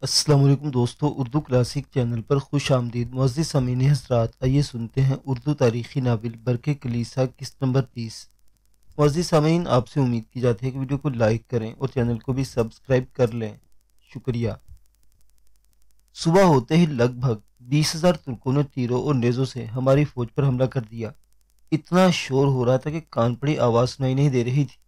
السلام علیکم دوستو، اردو کلاسک چینل پر خوش آمدید معزز سامعین حضرات۔ آئیے سنتے ہیں اردو تاریخی ناول برق کلیسا قسط نمبر 30۔ معزز سامعین، آپ سے امید کی جاتی ہے کہ ویڈیو کو لائک کریں اور چینل کو بھی سبسکرائب کر لیں، شکریہ۔ صبح ہوتے ہی لگ بھگ 20,000 ترکوں نے تیروں اور نیزوں سے ہماری فوج پر حملہ کر دیا۔ اتنا شور ہو رہا تھا کہ کان پڑی آواز سنائی نہیں دے رہی تھی۔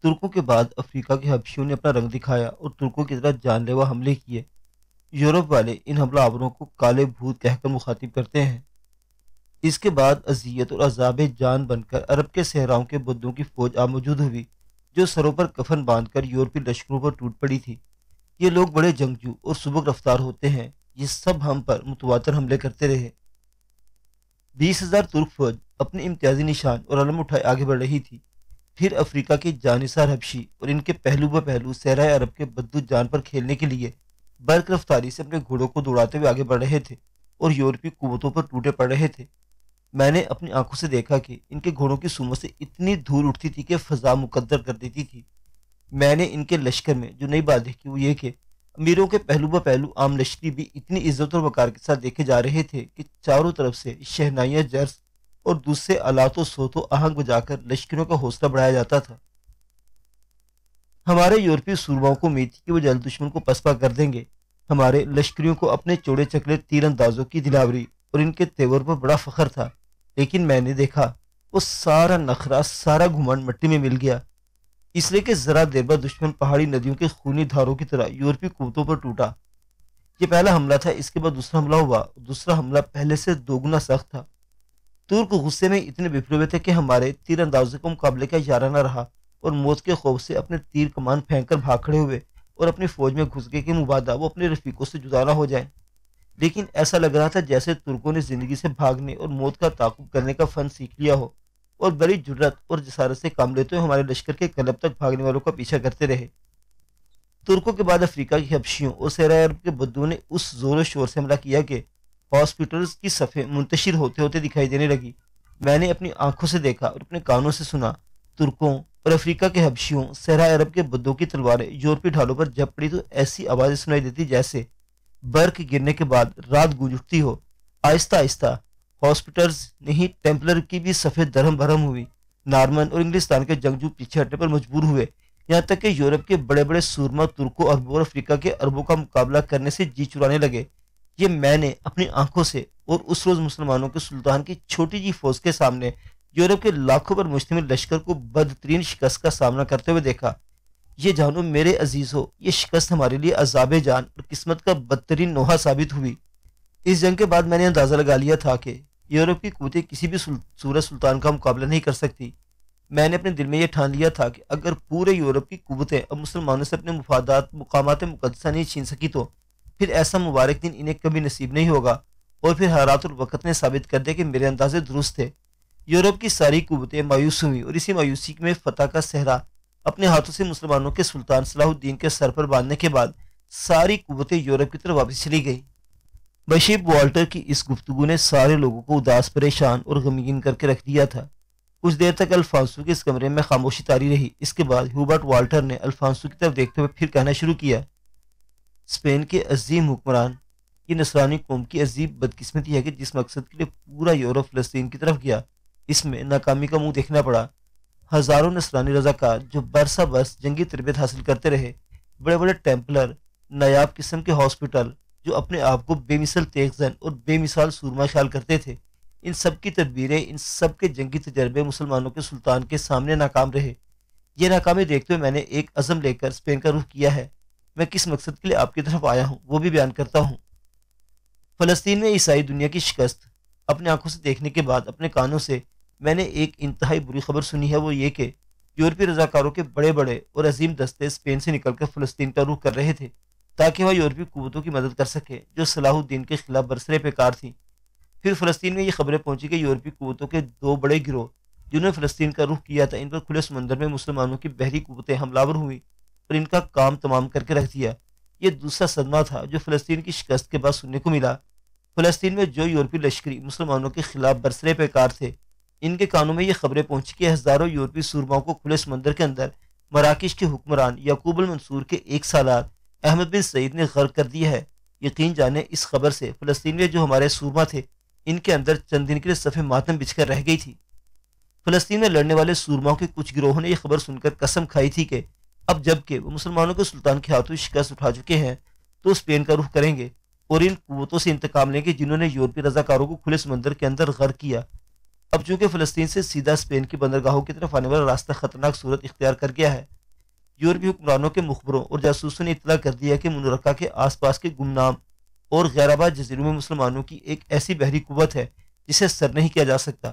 ترکوں کے بعد افریقہ کے حبشیوں نے اپنا رنگ دکھایا اور ترکوں کی طرح جان لیوا حملے کیے۔ یورپ والے ان حملہ آوروں کو کالے بھوت کہہ کر مخاطب کرتے ہیں۔ اس کے بعد اذیت اور عذاب جان بن کر عرب کے صحراؤں کے بدوں کی فوج آ موجود ہوئی، جو سروں پر کفن باندھ کر یورپی لشکروں پر ٹوٹ پڑی تھی۔ یہ لوگ بڑے جنگجو اور سبک رفتار ہوتے ہیں، یہ سب ہم پر متواتر حملے کرتے رہے۔ 20,000 ترک فوج اپنے امتیازی نشان اور علم اٹھائے آگے بڑھ رہی تھی۔ پھر افریقہ کے جانثار حبشی اور ان کے پہلو بہ پہلو صحرائے عرب کے بدو جان پر کھیلنے کے لیے برق رفتاری سے اپنے گھوڑوں کو دوڑاتے ہوئے آگے بڑھ رہے تھے اور یورپی قوتوں پر ٹوٹے پڑ رہے تھے۔ میں نے اپنی آنکھوں سے دیکھا کہ ان کے گھوڑوں کی سوموں سے اتنی دھول اٹھتی تھی کہ فضا مقدر کر دیتی تھی۔ میں نے ان کے لشکر میں جو نئی بات دیکھی وہ یہ کہ امیروں کے پہلو بہ پہلو عام لشکری بھی اتنی عزت اور وقار کے ساتھ دیکھے جا رہے تھے کہ چاروں طرف سے شہنائیاں جرس اور دوسرے آلات و صوت و آہنگ بجا کر لشکروں کا حوصلہ بڑھایا جاتا تھا۔ ہمارے یورپی سورماؤں کو امید تھی کہ وہ جلد دشمن کو پسپا کر دیں گے۔ ہمارے لشکریوں کو اپنے چوڑے چکلے تیر اندازوں کی دلاوری اور ان کے تیور پر بڑا فخر تھا، لیکن میں نے دیکھا وہ سارا نخرا، سارا گھمنڈ مٹی میں مل گیا، اس لیے کہ ذرا دیر بعد دشمن پہاڑی ندیوں کے خونی دھاروں کی طرح یورپی قوتوں پر ٹوٹا۔ یہ پہلا حملہ تھا، اس کے بعد دوسرا حملہ ہوا۔ دوسرا حملہ پہلے سے دوگنا سخت تھا۔ ترک غصے میں اتنے بفرے ہوئے تھے کہ ہمارے تیر اندازوں کا مقابلے کا اشارہ نہ رہا اور موت کے خوف سے اپنے تیر کمان پھینک کر بھاگ کھڑے ہوئے اور اپنی فوج میں گھس گئے کہ مبادہ وہ اپنے رفیقوں سے جدا نہ ہو جائیں۔ لیکن ایسا لگ رہا تھا جیسے ترکوں نے زندگی سے بھاگنے اور موت کا تعاقب کرنے کا فن سیکھ لیا ہو اور بڑی جرت اور جسارت سے کام لیتے ہوئے ہمارے لشکر کے قلب تک بھاگنے والوں کا پیچھا کرتے رہے۔ ترکوں کے بعد افریقہ کی حبشیوں اور صحرائے عرب کے بدو نے اس زور و شور سے حملہ کیا کہ ہاسپٹلز کی صفیں منتشر ہوتے ہوتے دکھائی دینے لگی۔ میں نے اپنی آنکھوں سے دیکھا اور اپنے کانوں سے سنا، ترکوں اور افریقہ کے حبشیوں، صحرائے عرب کے بدوں کی تلواریں یورپی ڈھالوں پر جب پڑی تو ایسی آوازیں سنائی دیتی جیسے برق گرنے کے بعد رات گونج اٹھتی ہو۔ آہستہ آہستہ ہاسپٹلز نہیں، ٹیمپلر کی بھی صفیں درہم برہم ہوئی۔ نارمن اور انگلستان کے جنگجو پیچھے ہٹنے پر مجبور ہوئے، یہاں تک کہ یورپ کے بڑے بڑے سورما ترکوں اربوں اور افریقہ کے اربوں کا مقابلہ کرنے سے جی چرانے لگے۔ یہ میں نے اپنی آنکھوں سے اور اس روز مسلمانوں کے سلطان کی چھوٹی جی فوج کے سامنے یورپ کے لاکھوں پر مشتمل لشکر کو بدترین شکست کا سامنا کرتے ہوئے دیکھا۔ یہ جانو میرے عزیزو، یہ شکست ہمارے لیے عذاب جان اور قسمت کا بدترین نوحہ ثابت ہوئی۔ اس جنگ کے بعد میں نے اندازہ لگا لیا تھا کہ یورپ کی قوتیں کسی بھی صورت سلطان کا مقابلہ نہیں کر سکتی۔ میں نے اپنے دل میں یہ ٹھان لیا تھا کہ اگر پورے یورپ کی قوتیں اب مسلمانوں سے اپنے مقامات مقدسہ نہیں چھین سکی تو پھر ایسا مبارک دن انہیں کبھی نصیب نہیں ہوگا، اور پھر حالات اور وقت نے ثابت کر دیا کہ میرے اندازے درست تھے۔ یورپ کی ساری قوتیں مایوس ہوئیں اور اسی مایوسی میں فتح کا صحرا اپنے ہاتھوں سے مسلمانوں کے سلطان صلاح الدین کے سر پر باندھنے کے بعد ساری قوتیں یورپ کی طرف واپس چلی گئی۔ بشیپ والٹر کی اس گفتگو نے سارے لوگوں کو اداس، پریشان اور غمگین کر کے رکھ دیا تھا۔ کچھ دیر تک الفانسو کے اس کمرے میں خاموشی طاری رہی۔ اس کے بعد ہیوبرٹ والٹر نے الفانسو کی طرف دیکھتے ہوئے پھر کہنا شروع کیا، اسپین کے عظیم حکمران، یہ نصرانی قوم کی عجیب بدقسمتی ہے کہ جس مقصد کے لیے پورا یورپ فلسطین کی طرف گیا، اس میں ناکامی کا منہ دیکھنا پڑا۔ ہزاروں نصرانی رضاکار جو برسہ برس جنگی تربیت حاصل کرتے رہے، بڑے بڑے ٹیمپلر، نایاب قسم کے ہاسپٹل جو اپنے آپ کو بے مثل تیغ زن اور بے مثال سورما خیال کرتے تھے، ان سب کی تدبیریں، ان سب کے جنگی تجربے مسلمانوں کے سلطان کے سامنے ناکام رہے۔ یہ ناکامی دیکھتے ہوئے میں نے ایک عزم لے کر اسپین کا رخ کیا ہے۔ میں کس مقصد کے لیے آپ کی طرف آیا ہوں وہ بھی بیان کرتا ہوں۔ فلسطین میں عیسائی دنیا کی شکست اپنے آنکھوں سے دیکھنے کے بعد اپنے کانوں سے میں نے ایک انتہائی بری خبر سنی ہے، وہ یہ کہ یورپی رضاکاروں کے بڑے بڑے اور عظیم دستے اسپین سے نکل کر فلسطین کا رخ کر رہے تھے تاکہ وہ یورپی قوتوں کی مدد کر سکے جو صلاح الدین کے خلاف برسرے پیکار تھیں۔ پھر فلسطین میں یہ خبریں پہنچی کہ یورپی قوتوں کے دو بڑے گروہ جنہوں نے فلسطین کا رخ کیا تھا، ان پر کھلے سمندر میں مسلمانوں کی بحری قوتیں حملہ ہوئی اور ان کا کام تمام کر کے رکھ دیا۔ یہ دوسرا صدمہ تھا جو فلسطین کی شکست کے بعد سننے کو ملا۔ فلسطین میں جو یورپی لشکری مسلمانوں کے خلاف برسرے پیکار تھے، ان کے کانوں میں یہ خبریں پہنچی کہ ہزاروں یورپی سورماؤں کو کھلے سمندر کے اندر مراکش کے حکمران یعقوب المنصور کے ایک سالار احمد بن سعید نے غرق کر دیا ہے۔ یقین جانے اس خبر سے فلسطین میں جو ہمارے سورما تھے ان کے اندر چند دن کے لیے صفحے ماتم بچھ کر رہ گئی تھی۔ فلسطین میں لڑنے والے سورماؤں کے کچھ گروہوں نے یہ خبر سن کر قسم کھائی تھی کہ اب جب کہ وہ مسلمانوں کے سلطان کے ہاتھوں شکست اٹھا چکے ہیں تو اسپین کا رخ کریں گے اور ان قوتوں سے انتقام لیں گے جنہوں نے یورپی رضاکاروں کو کھلے سمندر کے اندر غرق کیا۔ اب چونکہ فلسطین سے سیدھا اسپین کی بندرگاہوں کی طرف آنے والا راستہ خطرناک صورت اختیار کر گیا ہے۔ یورپی حکمرانوں کے مخبروں اور جاسوسوں نے اطلاع کر دیا کہ منرکہ کے آس پاس کے گمنام اور غیر آباد جزیروں میں مسلمانوں کی ایک ایسی بحری قوت ہے جسے سر نہیں کیا جا سکتا۔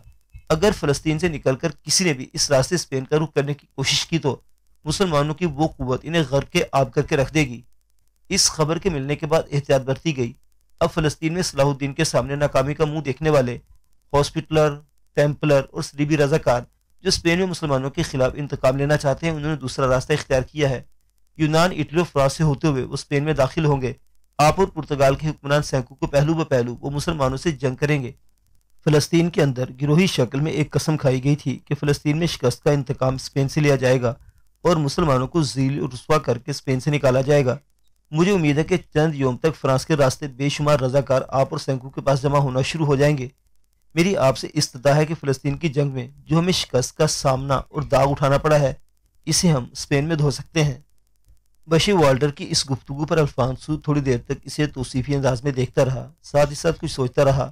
اگر فلسطین سے نکل کر کسی نے بھی اس راستے اسپین کا رخ کرنے کی کوشش کی تو مسلمانوں کی وہ قوت انہیں غرق کے آب کر کے رکھ دے گی۔ اس خبر کے ملنے کے بعد احتیاط برتی گئی۔ اب فلسطین میں صلاح الدین کے سامنے ناکامی کا منہ دیکھنے والے ہاسپٹلر، ٹیمپلر اور صلیبی رضاکار جو اسپین میں مسلمانوں کے خلاف انتقام لینا چاہتے ہیں انہوں نے دوسرا راستہ اختیار کیا ہے۔ یونان، اٹلی اور فرانس سے ہوتے ہوئے وہ اسپین میں داخل ہوں گے۔ آپ اور پرتگال کے حکمران سینکو کو پہلو بہ پہلو وہ مسلمانوں سے جنگ کریں گے۔ فلسطین کے اندر گروہی شکل میں ایک قسم کھائی گئی تھی کہ فلسطین میں شکست کا انتقام اسپین سے لیا جائے گا اور مسلمانوں کو ذلیل اور رسوا کر کے اسپین سے نکالا جائے گا۔ مجھے امید ہے کہ چند یوم تک فرانس کے راستے بے شمار رضاکار آپ اور سینکو کے پاس جمع ہونا شروع ہو جائیں گے۔ میری آپ سے استدعا ہے کہ فلسطین کی جنگ میں جو ہمیں شکست کا سامنا اور داغ اٹھانا پڑا ہے اسے ہم اسپین میں دھو سکتے ہیں۔ بشی والٹر کی اس گفتگو پر الفانسو تھوڑی دیر تک اسے توصیفی انداز میں دیکھتا رہا، ساتھ ہی ساتھ کچھ سوچتا رہا۔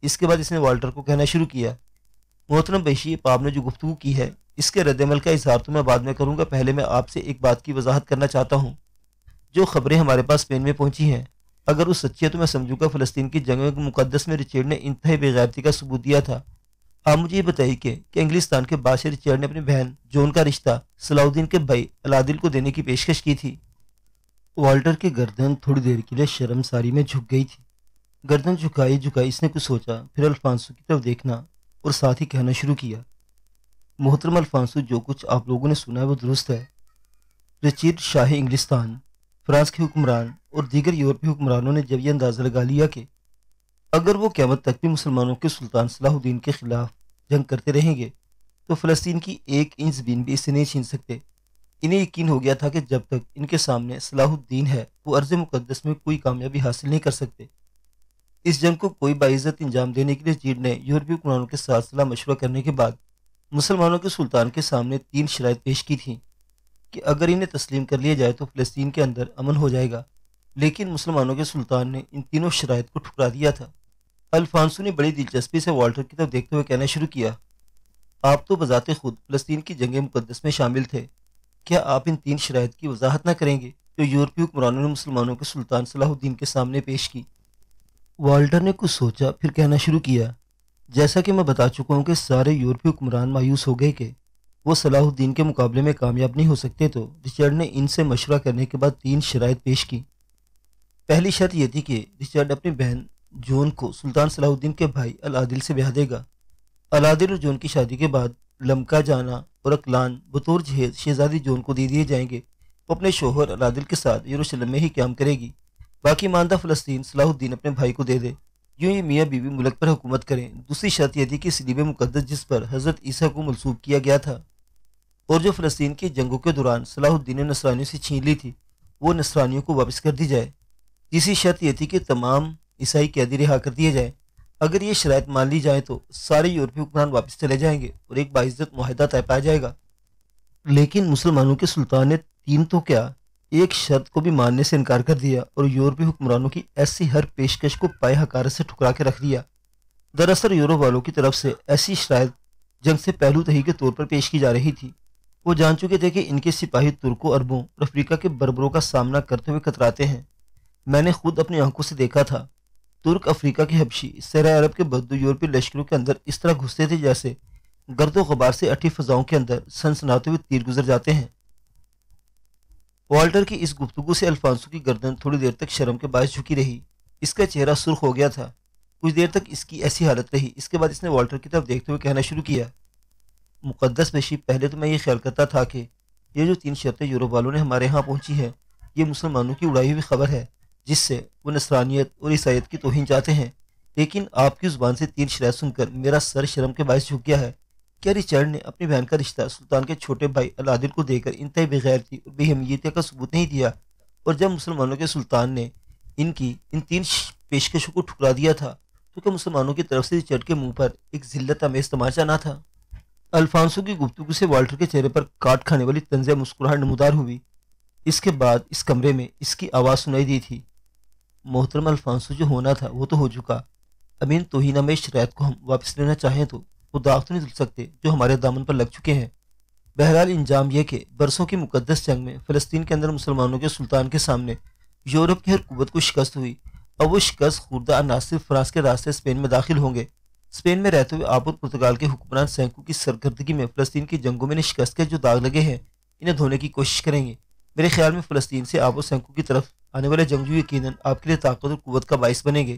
اس کے بعد اس نے والٹر کو کہنا شروع کیا، محترم بشی، آپ نے جو گفتگو کی ہے اس کے رد عمل کا اظہار تو میں بعد میں کروں گا، پہلے میں آپ سے ایک بات کی وضاحت کرنا چاہتا ہوں۔ جو خبریں ہمارے پاس اسپین میں پہنچی ہیں اگر وہ سچی ہے تو میں سمجھوں گا فلسطین کی جنگ میں مقدس میں رچرڈ نے انتہائی بے غیرتی کا ثبوت دیا تھا۔ آپ مجھے یہ بتائیے کہ انگلستان کے بادشاہ رچرڈ نے اپنی بہن جون کا رشتہ صلاح الدین کے بھائی العادل کو دینے کی پیشکش کی تھی۔ والٹر کی گردن تھوڑی دیر کے لیے شرمساری میں جھک گئی تھی۔ گردن جھکائی جھکائی اس نے کچھ سوچا، پھر الفانسو کی طرف دیکھنا اور ساتھ ہی کہنا شروع کیا، محترم الفانسو، جو کچھ آپ لوگوں نے سنا ہے وہ درست ہے۔ رچرڈ شاہ انگلستان، فرانس کے حکمران اور دیگر یورپی حکمرانوں نے جب یہ اندازہ لگا لیا کہ اگر وہ قیامت تک بھی مسلمانوں کے سلطان صلاح الدین کے خلاف جنگ کرتے رہیں گے تو فلسطین کی ایک انچ زمین بھی اسے نہیں چھین سکتے، انہیں یقین ہو گیا تھا کہ جب تک ان کے سامنے صلاح الدین ہے وہ ارض مقدس میں کوئی کامیابی حاصل نہیں کر سکتے۔ اس جنگ کو کوئی باعزت انجام دینے کے لیے رچرڈ نے یورپی حکمرانوں کے ساتھ صلاح مشورہ کرنے کے بعد مسلمانوں کے سلطان کے سامنے 3 شرائط پیش کی تھیں کہ اگر انہیں تسلیم کر لیا جائے تو فلسطین کے اندر امن ہو جائے گا، لیکن مسلمانوں کے سلطان نے ان تینوں شرائط کو ٹھکرا دیا تھا۔ الفانسو نے بڑی دلچسپی سے والٹر کی طرف دیکھتے ہوئے کہنا شروع کیا، آپ تو بذات خود فلسطین کی جنگ مقدس میں شامل تھے، کیا آپ ان 3 شرائط کی وضاحت نہ کریں گے جو یورپی حکمرانوں نے مسلمانوں کے سلطان صلاح الدین کے سامنے پیش کی؟ والٹر نے کچھ سوچا پھر کہنا شروع کیا، جیسا کہ میں بتا چکا ہوں کہ سارے یورپی حکمران مایوس ہو گئے کہ وہ صلاح الدین کے مقابلے میں کامیاب نہیں ہو سکتے، تو رچرڈ نے ان سے مشورہ کرنے کے بعد 3 شرائط پیش کی۔ پہلی شرط یہ تھی کہ رچرڈ اپنی بہن جون کو سلطان صلاح الدین کے بھائی العادل سے بیاہ دے گا۔ العادل اور جون کی شادی کے بعد لمکا جانا اور اکلان بطور جہیز شہزادی جون کو دے دیے جائیں گے۔ وہ اپنے شوہر العادل کے ساتھ یروشلم میں ہی قیام کرے گی، باقی ماندہ فلسطین صلاح الدین اپنے بھائی کو دے دے، یوں ہی میاں بیوی ملک پر حکومت کریں۔ دوسری شرط یہ تھی کہ صلیب مقدس جس پر حضرت عیسیٰ کو منسوب کیا گیا تھا اور جو فلسطین کی جنگوں کے دوران صلاح الدین نے نصرانیوں سے چھین لی تھی وہ نصرانیوں کو واپس کر دی جائے۔ تیسری شرط یہ تھی کہ تمام عیسائی قیدی رہا کر دیے جائیں۔ اگر یہ شرائط مان لی جائیں تو سارے یورپی حکمران واپس چلے جائیں گے اور ایک باعزت معاہدہ طے پایا جائے گا۔ لیکن مسلمانوں کے سلطان نے 3 تو کیا ایک شرط کو بھی ماننے سے انکار کر دیا اور یورپی حکمرانوں کی ایسی ہر پیشکش کو پائے حقارت سے ٹھکرا کے رکھ دیا۔ دراصل یورپ والوں کی طرف سے ایسی شرائط جنگ سے پہلو تہی کے طور پر پیش کی جا رہی تھی۔ وہ جان چکے تھے کہ ان کے سپاہی ترکوں، عربوں اور افریقہ کے بربروں کا سامنا کرتے ہوئے کتراتے ہیں۔ میں نے خود اپنی آنکھوں سے دیکھا تھا، ترک افریقہ کے حبشی صحرائے عرب کے بدو یورپی لشکروں کے اندر اس طرح گھستے تھے جیسے گرد و غبار سے اٹھی فضاؤں کے اندر سنسناتے ہوئے تیر گزر جاتے ہیں۔ والٹر کی اس گفتگو سے الفانسو کی گردن تھوڑی دیر تک شرم کے باعث جھکی رہی، اس کا چہرہ سرخ ہو گیا تھا۔ کچھ دیر تک اس کی ایسی حالت رہی، اس کے بعد اس نے والٹر کی طرف دیکھتے ہوئے کہنا شروع کیا، مقدس بشی، پہلے تو میں یہ خیال کرتا تھا کہ یہ جو 3 شرطیں یورپ والوں نے ہمارے ہاں پہنچی ہیں یہ مسلمانوں کی اڑائی ہوئی خبر ہے جس سے وہ نصرانیت اور عیسائیت کی توہین چاہتے ہیں، لیکن آپ کی زبان سے 3 شرائط سن کر میرا سر شرم کے باعث جھک گیا ہے۔ کیا رچرڈ نے اپنی بہن کا رشتہ سلطان کے چھوٹے بھائی العادل کو دے کر انتہائی بغیرتی اور بے اہمیتی کا ثبوت نہیں دیا اور جب مسلمانوں کے سلطان نے ان تین پیشکشوں کو ٹھکرا دیا تھا تو کیا مسلمانوں کی طرف سے چٹ کے منہ پر ایک ذلت امیز تماشا نہ تھا؟ الفانسو کی گفتگو سے والٹر کے چہرے پر کاٹ کھانے والی طنز مسکراہٹ نمودار ہوئی۔ اس کے بعد اس کمرے میں اس کی آواز سنائی دی تھی، محترم الفانسو، جو ہونا تھا وہ تو ہو چکا۔ اب ان توہین آمیز شرائط کو ہم واپس لینا چاہیں تو وہ داغ تو نہیں دل سکتے جو ہمارے دامن پر لگ چکے ہیں۔ بہرحال انجام یہ کہ برسوں کی مقدس جنگ میں فلسطین کے اندر مسلمانوں کے سلطان کے سامنے یورپ کی ہر قوت کو شکست ہوئی۔ اب وہ شکست خوردہ عناصر فرانس کے راستے اسپین میں داخل ہوں گے۔ اسپین میں رہتے ہوئے آپ اور پرتگال کے حکمران سینکو کی سرکردگی میں فلسطین کی جنگوں میں شکست کے جو داغ لگے ہیں انہیں دھونے کی کوشش کریں گے۔ میرے خیال میں فلسطین سے آپ اور سینکو کی طرف آنے والے جنگجو یقیناً آپ کے لیے طاقت اور قوت کا باعث بنیں گے۔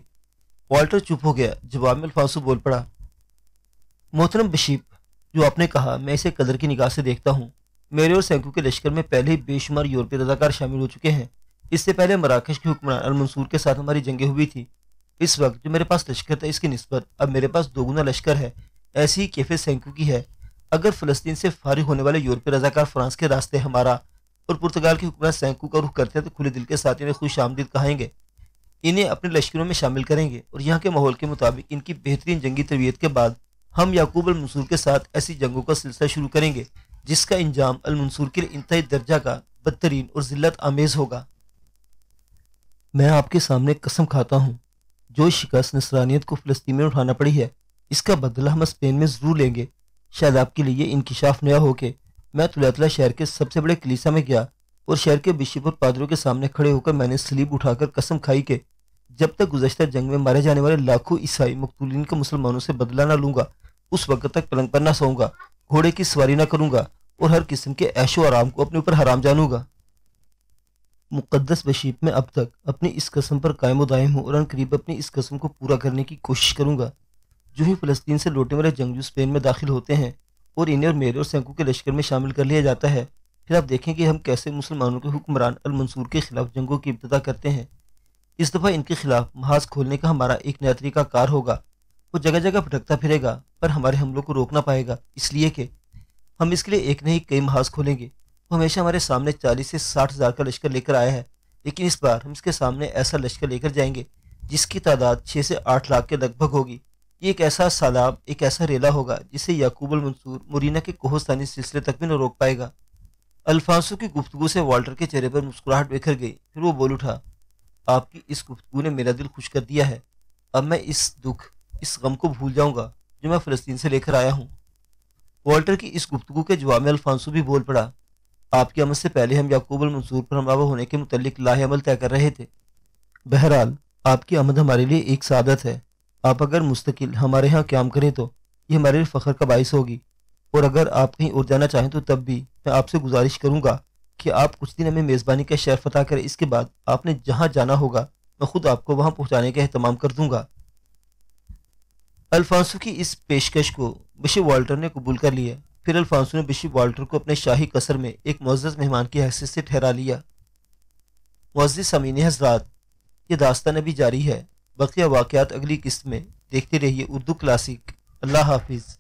والٹر چپ ہو گیا۔ جواب میں الفانسو بول پڑا، محترم بشیپ، جو آپ نے کہا میں اسے قدر کی نگاہ سے دیکھتا ہوں۔ میرے اور سینکو کے لشکر میں پہلے ہی بے شمار یورپی رضاکار شامل ہو چکے ہیں۔ اس سے پہلے مراکش کے حکمران المنصور کے ساتھ ہماری جنگیں ہوئی تھی۔ اس وقت جو میرے پاس لشکر تھا اس کی نسبت اب میرے پاس دوگنا لشکر ہے۔ ایسی ہی کیفیت سینکو کی ہے۔ اگر فلسطین سے فارغ ہونے والے یورپی رضاکار فرانس کے راستے ہمارا اور پرتگال کے حکمران سینکو کا رخ کرتے ہیں تو کھلے دل کے ساتھ انہیں خوش آمدید کہیں گے، انہیں اپنے لشکروں میں شامل کریں گے، اور یہاں کے ماحول کے مطابق ان کی بہترین جنگی تربیت کے بعد ہم یعقوب المنصور کے ساتھ ایسی جنگوں کا سلسلہ شروع کریں گے جس کا انجام المنصور کے لیے انتہائی درجہ کا بدترین اور ذلت آمیز ہوگا۔ میں آپ کے سامنے قسم کھاتا ہوں، جو شکست نصرانیت کو فلسطین میں اٹھانا پڑی ہے اس کا بدلہ ہم اسپین میں ضرور لیں گے۔ شاید آپ کے لیے یہ انکشاف نیا ہو کہ میں طلعتلہ شہر کے سب سے بڑے کلیسا میں گیا اور شہر کے بشپ اور پادروں کے سامنے کھڑے ہو کر میں نے سلیب اٹھا کر قسم کھائی کہ جب تک گزشتہ جنگ میں مارے جانے والے لاکھوں عیسائی مقتولین کا مسلمانوں سے بدلہ نہ لوں گا اس وقت تک پلنگ پر نہ سوؤں گا، گھوڑے کی سواری نہ کروں گا اور ہر قسم کے عیش و آرام کو اپنے اوپر حرام جانوں گا۔ مقدس بشیپ، میں اب تک اپنی اس قسم پر قائم و دائم ہوں اور ان قریب اپنی اس قسم کو پورا کرنے کی کوشش کروں گا۔ جو ہی فلسطین سے لوٹنے والے جنگجو اسپین میں داخل ہوتے ہیں اور انہیں اور میرے اور سینکو کے لشکر میں شامل کر لیا جاتا ہے، پھر آپ دیکھیں کہ ہم کیسے مسلمانوں کے حکمران المنصور کے خلاف جنگوں کی ابتدا کرتے ہیں۔ اس دفعہ ان کے خلاف محاذ کھولنے کا ہمارا ایک نیا طریقہ کار ہوگا۔ وہ جگہ جگہ بھٹکتا پھرے گا پر ہمارے حملوں کو روک نہ پائے گا، اس لیے کہ ہم اس کے لیے ایک نہیں کئی محاذ کھولیں گے۔ وہ ہمیشہ ہمارے سامنے 40 سے 60 ہزار کا لشکر لے کر آیا ہے، لیکن اس بار ہم اس کے سامنے ایسا لشکر لے کر جائیں گے جس کی تعداد 6 سے 8 لاکھ کے لگ بھگ ہوگی۔ یہ ایک ایسا سالاب، ایک ایسا ریلا ہوگا جسے یعقوب المنصور مورینا کے کوہستانی سلسلے تک بھی نہ روک پائے گا۔ الفانسو کی گفتگو سے والٹر کے چہرے پر مسکراہٹ بکھر گئی، پھر وہ بول اٹھا، آپ کی اس گفتگو نے میرا دل خوش کر دیا ہے۔ اب میں اس دکھ، اس غم کو بھول جاؤں گا جو میں فلسطین سے لے کر آیا ہوں۔ والٹر کی اس گفتگو کے جواب میں الفانسو بھی بول پڑا، آپ کی آمد سے پہلے ہم یعقوب المنصور پر حملہ ہونے کے متعلق لاہ عمل طے کر رہے تھے۔ بہرحال آپ کی آمد ہمارے لیے ایک سعادت ہے۔ آپ اگر مستقل ہمارے ہاں قیام کریں تو یہ ہمارے لیے فخر کا باعث ہوگی، اور اگر آپ کہیں اور جانا چاہیں تو تب بھی میں آپ سے گزارش کروں گا کہ آپ کچھ دن ہمیں میزبانی کا شرف عطا کریں۔ اس کے بعد آپ نے جہاں جانا ہوگا میں خود آپ کو وہاں پہنچانے کا اہتمام کر دوں گا۔ الفانسو کی اس پیشکش کو بشپ والٹر نے قبول کر لیا۔ پھر الفانسو نے بشپ والٹر کو اپنے شاہی قصر میں ایک معزز مہمان کی حیثیت سے ٹھہرا لیا۔ معزز سامعین حضرات، یہ داستان ابھی جاری ہے، بقیہ واقعات اگلی قسط میں دیکھتے رہیے اردو کلاسک۔ اللہ حافظ۔